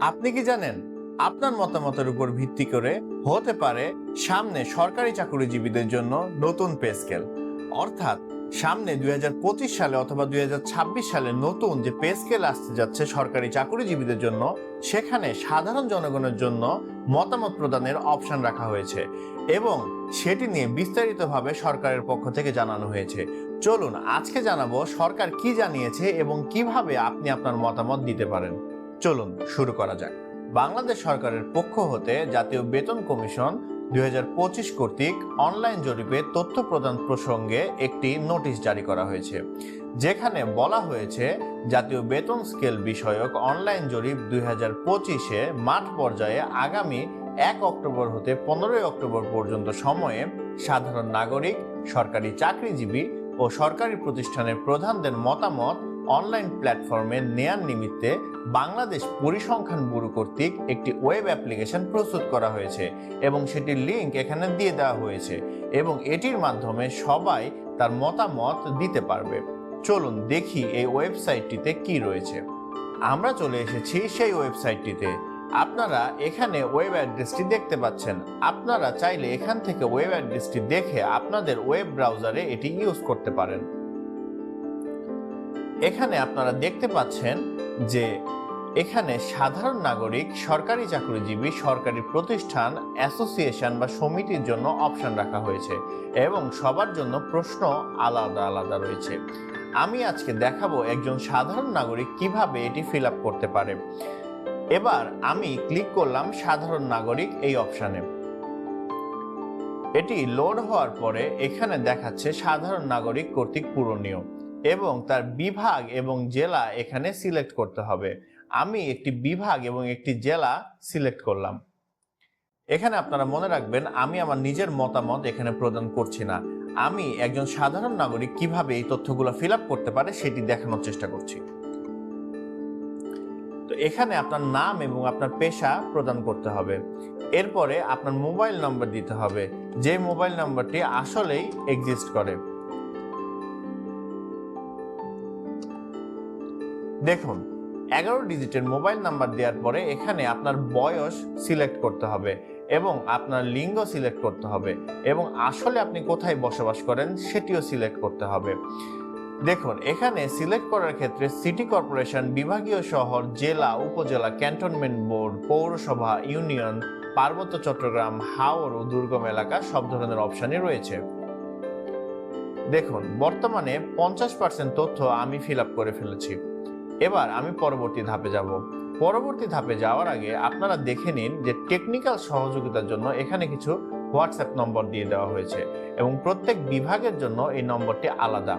আপনি কি জানেন আপনার মতামতের উপর ভিত্তি করে হতে পারে সামনে সরকারি চাকরিজীবীদের জন্য নতুন পে স্কেল, অর্থাৎ সামনে 2025 সালে অথবা 2026 সালে নতুন যে পে স্কেল আসতে যাচ্ছে সরকারি চাকরিজীবীদের জন্য, সেখানে সাধারণ জনগণের জন্য মতামত প্রদানের অপশন রাখা হয়েছে এবং সেটি নিয়ে বিস্তারিতভাবে সরকারের পক্ষ থেকে জানানো হয়েছে। চলুন আজকে জানাবো সরকার কি জানিয়েছে এবং কিভাবে আপনি আপনার মতামত দিতে পারেন। চলুন শুরু করা যাক। বাংলাদেশ সরকারের পক্ষ হতে জাতীয় বেতন কমিশন 2025 কর্তৃক অনলাইন জরিপে তথ্য প্রদান প্রসঙ্গে একটি নোটিশ জারি করা হয়েছে, যেখানে বলা হয়েছে জাতীয় বেতন স্কেল বিষয়ক অনলাইন জরিপ 2025-এ মাঠ পর্যায়ে আগামী 1 অক্টোবর হতে 15 অক্টোবর পর্যন্ত সময়ে সাধারণ নাগরিক, সরকারি চাকরিজীবী ও সরকারি প্রতিষ্ঠানের প্রধানদের মতামত অনলাইন প্ল্যাটফর্মে নেয়ার নিমিত্তে বাংলাদেশ পরিসংখ্যান ব্যুরো কর্তৃক একটি ওয়েব অ্যাপ্লিকেশন প্রস্তুত করা হয়েছে এবং সেটির লিংক এখানে দিয়ে দেওয়া হয়েছে এবং এটির মাধ্যমে সবাই তার মতামত দিতে পারবে। চলুন দেখি এই ওয়েবসাইটটিতে কি রয়েছে। আমরা চলে এসেছি সেই ওয়েবসাইটটিতে। আপনারা এখানে ওয়েব অ্যাড্রেসটি দেখতে পাচ্ছেন। আপনারা চাইলে এখান থেকে ওয়েব অ্যাড্রেসটি দেখে আপনাদের ওয়েব ব্রাউজারে এটি ইউজ করতে পারেন। এখানে আপনারা দেখতে পাচ্ছেন যে এখানে সাধারণ নাগরিক, সরকারি চাকরিজীবী, সরকারি প্রতিষ্ঠান, অ্যাসোসিয়েশন বা সমিতির জন্য অপশন রাখা হয়েছে এবং সবার জন্য প্রশ্ন আলাদা আলাদা রয়েছে। আমি আজকে দেখাবো একজন সাধারণ নাগরিক কিভাবে এটি ফিল আপ করতে পারে। এবার আমি ক্লিক করলাম সাধারণ নাগরিক এই অপশনে। এটি লোড হওয়ার পরে এখানে দেখাচ্ছে সাধারণ নাগরিক কর্তৃক পূরণীয় এবং তার বিভাগ এবং জেলা এখানে সিলেক্ট করতে হবে। আমি একটি বিভাগ এবং একটি জেলা সিলেক্ট করলাম। এখানে আপনারা মনে রাখবেন আমি আমার নিজের মতামত এখানে প্রদান করছি না, আমি একজন সাধারণ নাগরিক কিভাবে এই তথ্যগুলো ফিল আপ করতে পারে সেটি দেখানোর চেষ্টা করছি। তো এখানে আপনার নাম এবং আপনার পেশা প্রদান করতে হবে। এরপরে আপনার মোবাইল নম্বর দিতে হবে, যে মোবাইল নম্বরটি আসলেই এক্সিস্ট করে। দেখুন 11 ডিজিটের মোবাইল নাম্বার দেওয়ার পরে এখানে আপনার বয়স সিলেক্ট করতে হবে এবং আপনার লিঙ্গ সিলেক্ট করতে হবে এবং আসলে আপনি কোথায় বসবাস করেন সেটিও সিলেক্ট করতে হবে। দেখুন এখানে সিলেক্ট করার ক্ষেত্রে সিটি কর্পোরেশন, বিভাগীয় শহর, জেলা, উপজেলা, ক্যান্টনমেন্ট বোর্ড, পৌরসভা, ইউনিয়ন, পার্বত্য চট্টগ্রাম, হাওর ও দুর্গম এলাকা সব ধরনের অপশনই রয়েছে। দেখুন বর্তমানে 50% তথ্য আমি ফিল আপ করে ফেলেছি। এবার আমি পরবর্তী ধাপে যাব। পরবর্তী ধাপে যাওয়ার আগে আপনারা দেখে নিন যে টেকনিক্যাল সহযোগিতার জন্য এখানে কিছু হোয়াটসঅ্যাপ নম্বর দিয়ে দেওয়া হয়েছে এবং প্রত্যেক বিভাগের জন্য এই নম্বরটি আলাদা।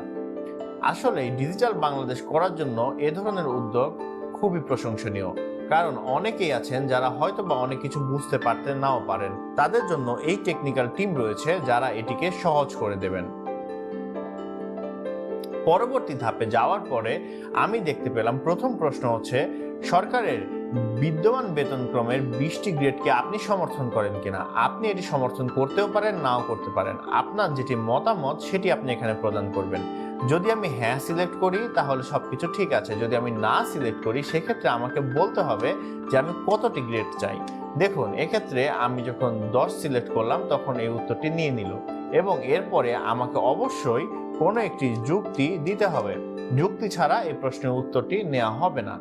আসলে ডিজিটাল বাংলাদেশ করার জন্য এ ধরনের উদ্যোগ খুবই প্রশংসনীয়, কারণ অনেকেই আছেন যারা হয়তো বা অনেক কিছু বুঝতে পারতে নাও পারেন। তাদের জন্য এই টেকনিক্যাল টিম রয়েছে যারা এটিকে সহজ করে দেবেন। পরবর্তী ধাপে যাওয়ার পরে আমি দেখতে পেলাম প্রথম প্রশ্ন হচ্ছে সরকারের বিদ্যমান বেতনক্রমের 20টি গ্রেডকে আপনি সমর্থন করেন কিনা। আপনি এটি সমর্থন করতেও পারেন, নাও করতে পারেন। আপনার যেটি মতামত সেটি আপনি এখানে প্রদান করবেন। যদি আমি হ্যাঁ সিলেক্ট করি তাহলে সবকিছু ঠিক আছে, যদি আমি না সিলেক্ট করি সেক্ষেত্রে আমাকে বলতে হবে যে আমি কতটি গ্রেড চাই। দেখুন এক্ষেত্রে আমি যখন 10 সিলেক্ট করলাম তখন এই উত্তরটি নিয়ে নিল এবং এরপরে আমাকে অবশ্যই কোনো একটি যুক্তি দিতে হবে। যুক্তি ছাড়া এই প্রশ্নের উত্তরটি নেওয়া হবে না।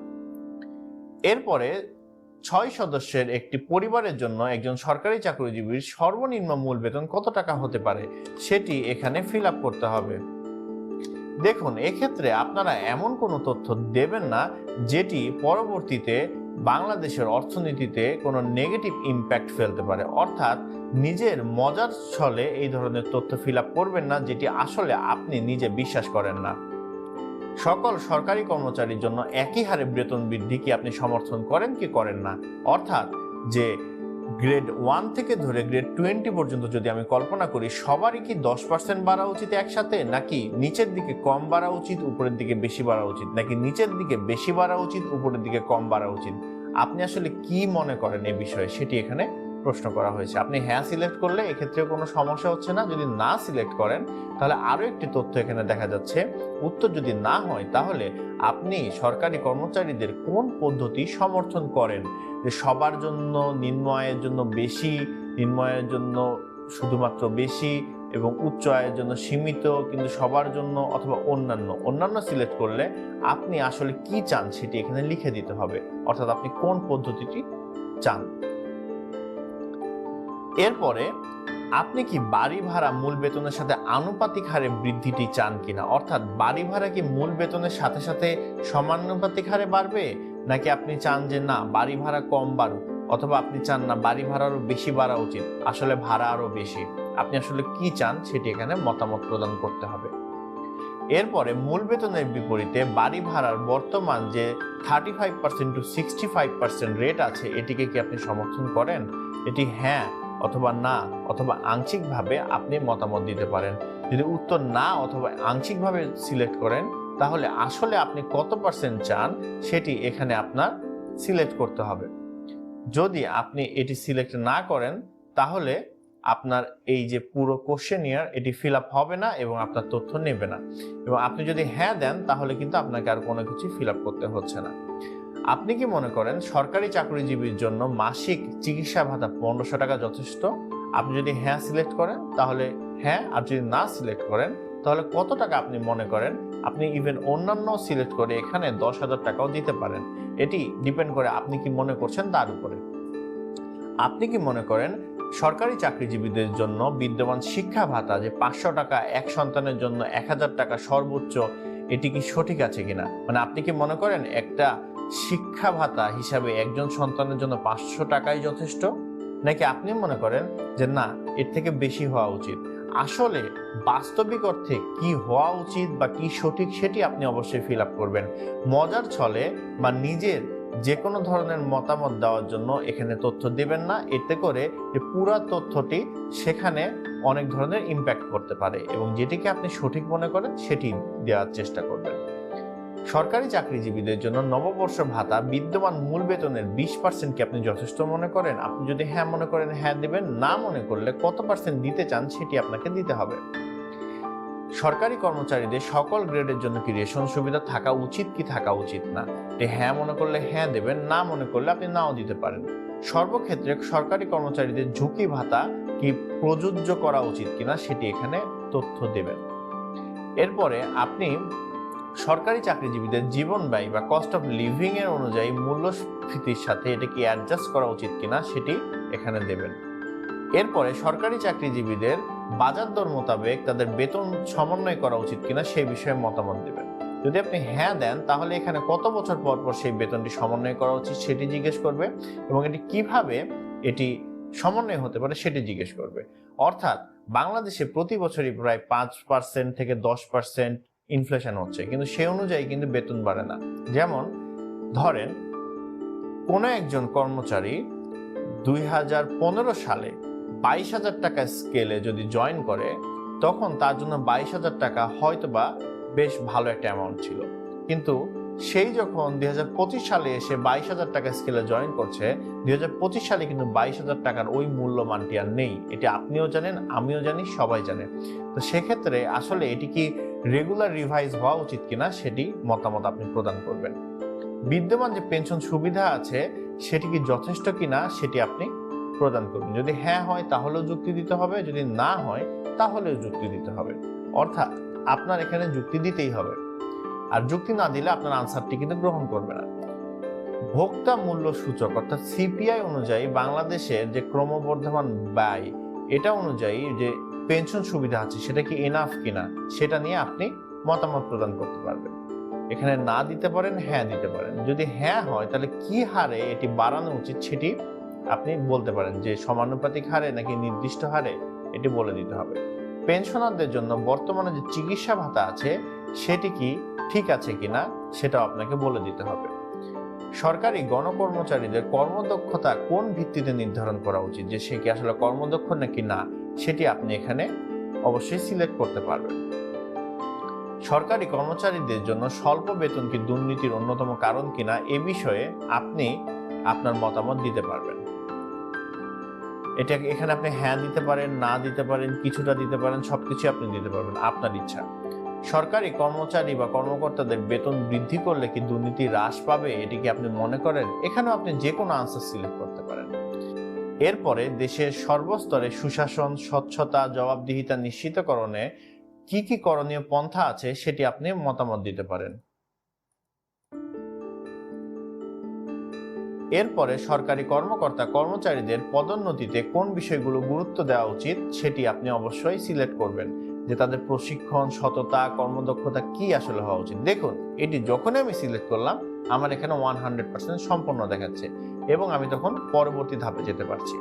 এরপরে 6 সদস্যের একটি পরিবারের জন্য একজন সরকারি চাকরিজীবীর সর্বনিম্ন মূল বেতন কত টাকা হতে পারে সেটি এখানে ফিল আপ করতে হবে। দেখুন এক্ষেত্রে আপনারা এমন কোনো তথ্য দেবেন না যেটি পরবর্তীতে বাংলাদেশের অর্থনীতিতে কোনো নেগেটিভ ইম্প্যাক্ট ফেলতে পারে, অর্থাৎ নিজের মজার ছলে এই ধরনের তথ্য ফিল আপ করবেন না যেটি আসলে আপনি নিজে বিশ্বাস করেন না। সকল সরকারি কর্মচারীর জন্য একই হারে বেতন বৃদ্ধি কি আপনি সমর্থন করেন কি করেন না, অর্থাৎ যে গ্রেড 1 থেকে ধরে গ্রেড 20 পর্যন্ত যদি আমি কল্পনা করি সবারই কি 10% বাড়া উচিত একসাথে, নাকি নিচের দিকে কম বাড়া উচিত উপরের দিকে বেশি বাড়া উচিত, নাকি নিচের দিকে বেশি বাড়া উচিত উপরের দিকে কম বাড়া উচিত, আপনি আসলে কি মনে করেন এই বিষয়ে সেটি এখানে প্রশ্ন করা হয়েছে। আপনি হ্যাঁ সিলেক্ট করলে এক্ষেত্রে কোনো সমস্যা হচ্ছে না। যদি না সিলেক্ট করেন তাহলে আরো একটি তথ্য এখানে দেখা যাচ্ছে। উত্তর যদি না হয় তাহলে আপনি সরকারি কর্মচারীদের কোন পদ্ধতি সমর্থন করেন, যে সবার জন্য, নিম্ন আয়ের জন্য বেশি, নিম্ন আয়ের জন্য শুধুমাত্র বেশি এবং উচ্চ আয়ের জন্য সীমিত, কিন্তু সবার জন্য, অথবা অন্যান্য সিলেক্ট করলে আপনি আসলে কি চান সেটি এখানে লিখে দিতে হবে, অর্থাৎ আপনি কোন পদ্ধতিটি চান। এরপরে আপনি কি বাড়ি ভাড়া মূল বেতনের সাথে আনুপাতিক হারে বৃদ্ধিটি চান কিনা, অর্থাৎ বাড়ি ভাড়া কি মূল বেতনের সাথে সাথে সমানুপাতিক হারে বাড়বে, নাকি আপনি চান যে না বাড়ি ভাড়া কম বাড়ুক, অথবা আপনি চান না বাড়ি ভাড়া আরো বেশি বাড়া উচিত, আসলে ভাড়া আরো বেশি। আপনি আসলে কি চান সেটি এখানে মতামত প্রদান করতে হবে। এরপরে মূল বেতনের বিপরীতে বাড়ি ভাড়ার বর্তমান যে 35% to 65% রেট আছে, এটিকে কি আপনি সমর্থন করেন? এটি হ্যাঁ অথবা না অথবা আংশিকভাবে আপনি মতামত দিতে পারেন। যদি উত্তর না অথবা আংশিকভাবে সিলেক্ট করেন তাহলে আসলে আপনি কত পার্সেন্ট চান সেটি এখানে আপনার সিলেক্ট করতে হবে। যদি আপনি এটি সিলেক্ট না করেন তাহলে আপনার এই যে পুরো কোশ্চেনিয়ার এটি ফিল আপ হবে না এবং আপনার তথ্য নেবে না। এবং আপনি যদি হ্যাঁ দেন তাহলে কিন্তু আপনাকে আর কোনো কিছু ফিল আপ করতে হচ্ছে না। আপনি কি মনে করেন সরকারি চাকরিজীবীর জন্য মাসিক চিকিৎসা ভাতা 1500 টাকা যথেষ্ট? আপনি যদি হ্যাঁ সিলেক্ট করেন তাহলে হ্যাঁ, আর যদি না সিলেক্ট করেন তাহলে কত টাকা আপনি মনে করেন। আপনি ইভেন অন্যান্য সিলেক্ট করে এখানে 10,000 টাকাও দিতে পারেন। এটি ডিপেন্ড করে আপনি কি মনে করছেন তার উপরে। আপনি কি মনে করেন সরকারি চাকরিজীবীদের জন্য বিদ্যমান শিক্ষা ভাতা যে 500 টাকা, এক সন্তানের জন্য 1000 টাকা সর্বোচ্চ, এটি কি সঠিক আছে কিনা? মানে আপনি কি মনে করেন একটা শিক্ষা ভাতা হিসাবে একজন সন্তানের জন্য 500 টাকাই যথেষ্ট, নাকি আপনি মনে করেন যে না এর থেকে বেশি হওয়া উচিত? আসলে বাস্তবিক অর্থে কি হওয়া উচিত বা কি সঠিক সেটি আপনি অবশ্যই ফিল আপ করবেন। মজার ছলে বা নিজের যে কোনো ধরনের মতামত দেওয়ার জন্য এখানে তথ্য দেবেন না, এতে করে যে পুরো তথ্যটি সেখানে অনেক ধরনের ইম্প্যাক্ট করতে পারে, এবং যেটিকে আপনি সঠিক মনে করেন সেটি দেওয়ার চেষ্টা করবেন। সরকারি চাকরিজীবীদের জন্য নববর্ষ ভাতা বিদ্যমান মূল বেতনের 20% কি আপনি যথেষ্ট মনে করেন? আপনি যদি হ্যাঁ মনে করেন হ্যাঁ দেবেন, না মনে করলে কত পার্সেন্ট দিতে চান সেটি আপনাকে দিতে হবে। সরকারি কর্মচারীদের সকল গ্রেডের জন্য কি রেশন সুবিধা থাকা উচিত কি থাকা উচিত না? হ্যাঁ মনে করলে হ্যাঁ দেবেন, না মনে করলে আপনি নাও দিতে পারেন। সর্বক্ষেত্রে সরকারি কর্মচারীদের ঝুঁকি ভাতা কি প্রযোজ্য করা উচিত কিনা সেটি এখানে তথ্য দেবেন। এরপরে আপনি সরকারি চাকরিজীবীদের জীবন ব্যয় বা কস্ট অফ লিভিং এর অনুযায়ী মূল্যস্ফীতির সাথে এটা কি অ্যাডজাস্ট করা উচিত কিনা সেটি এখানে দেবেন। এরপরে সরকারি চাকরিজীবীদের বাজার দর মোতাবেক তাদের বেতন সমন্বয় করা উচিত কিনা সেই বিষয়ে মতামত দেবেন। যদি আপনি হ্যাঁ দেন তাহলে এখানে কত বছর পর পর সেই বেতনটি সমন্বয় করা উচিত সেটি জিজ্ঞেস করবে, এবং এটি কিভাবে এটি সমন্বয় হতে পারে সেটি জিজ্ঞেস করবে। অর্থাৎ বাংলাদেশে প্রতি বছরই প্রায় 5% থেকে 10% ইনফ্লেশন হচ্ছে, কিন্তু সেই অনুযায়ী কিন্তু বেতন বাড়ে না। যেমন ধরেন কোনো একজন কর্মচারী 2015 সালে 22,000 টাকা স্কেলে যদি জয়েন করে, তখন তার জন্য 22,000 টাকা হয়তোবা বেশ ভালো একটা অ্যামাউন্ট ছিল, কিন্তু সেই যখন 2025 সালে এসে 22,000 টাকা স্কেলে জয়েন করছে, 2025 সালে কিন্তু 22,000 টাকার ওই মূল্যমানটি আর নেই। এটি আপনিও জানেন, আমিও জানি, সবাই জানে। তো সেক্ষেত্রে আসলে এটি কি রেগুলার রিভাইজ হওয়া উচিত কিনা সেটি মতামত আপনি প্রদান করবেন। বিদ্যমান যে পেনশন সুবিধা আছে সেটি কি যথেষ্ট কিনা সেটি আপনি প্রদান করবেন। যদি হ্যাঁ হয় তাহলেও যুক্তি দিতে হবে, যদি না হয় তাহলেও যুক্তি দিতে হবে। অর্থাৎ আপনার এখানে যুক্তি দিতেই হবে, আর যুক্তি না দিলে আপনার আনসারটি কিন্তু গ্রহণ করবে না। ভোক্তা মূল্য সূচক অর্থাৎ সিপিআই অনুযায়ী বাংলাদেশের যে ক্রমবর্ধমান ব্যয়, এটা অনুযায়ী যে পেনশন সুবিধা আছে সেটা কি এনাফ কিনা সেটা নিয়ে আপনি মতামত প্রদান করতে পারবেন। এখানে না দিতে পারেন, হ্যাঁ দিতে পারেন। যদি হ্যাঁ হয় তাহলে কি হারে এটি বাড়ানো উচিত সেটি আপনি বলতে পারেন, যে সমানুপাতিক হারে নাকি নির্দিষ্ট হারে, এটি বলে দিতে হবে। পেনশনারদের জন্য বর্তমানে যে চিকিৎসা ভাতা আছে সেটি কি ঠিক আছে কিনা সেটাও আপনাকে বলে দিতে হবে। সরকারি গণকর্মচারীদের কর্মদক্ষতা কোন ভিত্তিতে নির্ধারণ করা উচিত, যে সে কি আসলে কর্মদক্ষ নাকি না, সেটি আপনি এখানে অবশ্যই সিলেক্ট করতে পারবেন। সরকারি কর্মচারীদের জন্য স্বল্প বেতন কি দুর্নীতির অন্যতম কারণ কিনা এ বিষয়ে আপনি আপনার মতামত দিতে পারবেন। এটা এখানে আপনি হ্যাঁ দিতে পারেন, না দিতে পারেন, কিছুটা দিতে পারেন, সবকিছু আপনি দিতে পারবেন, আপনার ইচ্ছা। সরকারি কর্মচারী বা কর্মকর্তাদের বেতন বৃদ্ধি করলে কি দুর্নীতি হ্রাস পাবে, এটি কি আপনি মনে করেন? এখানেও আপনি যে কোনো আনসার সিলেক্ট করতে পারেন। এরপরে দেশের সর্বস্তরে সুশাসন, স্বচ্ছতা, জবাবদিহিতা নিশ্চিতকরণে কি কি করণীয় পন্থা আছে সেটি আপনি মতামত দিতে পারেন। এরপরে সরকারি কর্মকর্তা কর্মচারীদের পদোন্নতিতে কোন বিষয়গুলো গুরুত্ব দেওয়া উচিত সেটি আপনি অবশ্যই সিলেক্ট করবেন, যে তাদের প্রশিক্ষণ, সততা, কর্মদক্ষতা কি আসলে হওয়া উচিত। দেখুন, এটি যখনই আমি সিলেক্ট করলাম আমার এখানে 100% সম্পন্ন দেখাচ্ছে এবং আমি তখন পরবর্তী ধাপে যেতে পারছি।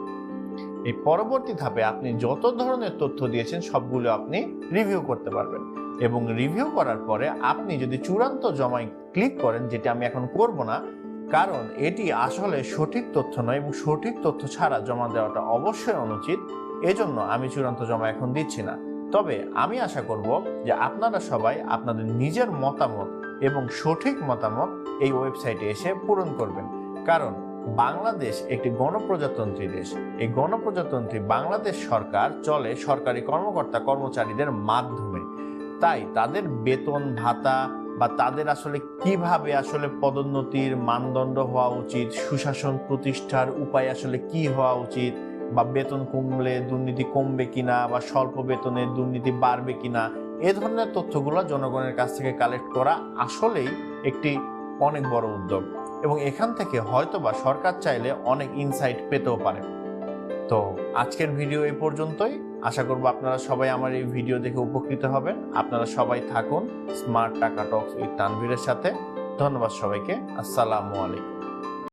এই পরবর্তী ধাপে আপনি যত ধরনের তথ্য দিয়েছেন সবগুলো আপনি রিভিউ করতে পারবেন এবং রিভিউ করার পরে আপনি যদি চূড়ান্ত জমায় ক্লিক করেন, যেটা আমি এখন করব না, কারণ এটি আসলে সঠিক তথ্য নয় এবং সঠিক তথ্য ছাড়া জমা দেওয়াটা অবশ্যই অনুচিত। এজন্য আমি চূড়ান্ত জমা এখন দিচ্ছি না। তবে আমি আশা করব যে আপনারা সবাই আপনাদের নিজের মতামত এবং সঠিক মতামত এই ওয়েবসাইটে এসে পূরণ করবেন, কারণ বাংলাদেশ একটি গণপ্রজাতন্ত্রী দেশ। এই গণপ্রজাতন্ত্রী বাংলাদেশ সরকার চলে সরকারি কর্মকর্তা কর্মচারীদের মাধ্যমে। তাই তাদের বেতন ভাতা বা তাদের আসলে কিভাবে আসলে পদোন্নতির মানদণ্ড হওয়া উচিত, সুশাসন প্রতিষ্ঠার উপায় আসলে কি হওয়া উচিত, বা বেতন কমলে দুর্নীতি কমবে কিনা বা স্বল্প বেতনে দুর্নীতি বাড়বে কিনা, এ ধরনের তথ্যগুলো জনগণের কাছ থেকে কালেক্ট করা আসলেই একটি অনেক বড় উদ্যোগ এবং এখান থেকে হয়তোবা সরকার চাইলে অনেক ইনসাইট পেতেও পারে। তো আজকের ভিডিও এই পর্যন্তই। আশা করব আপনারা সবাই আমার এই ভিডিও দেখে উপকৃত হবেন। আপনারা সবাই থাকুন স্মার্ট টাকা টক্স উইথ তানভীরের সাথে। ধন্যবাদ সবাইকে। আসসালামু আলাইকুম।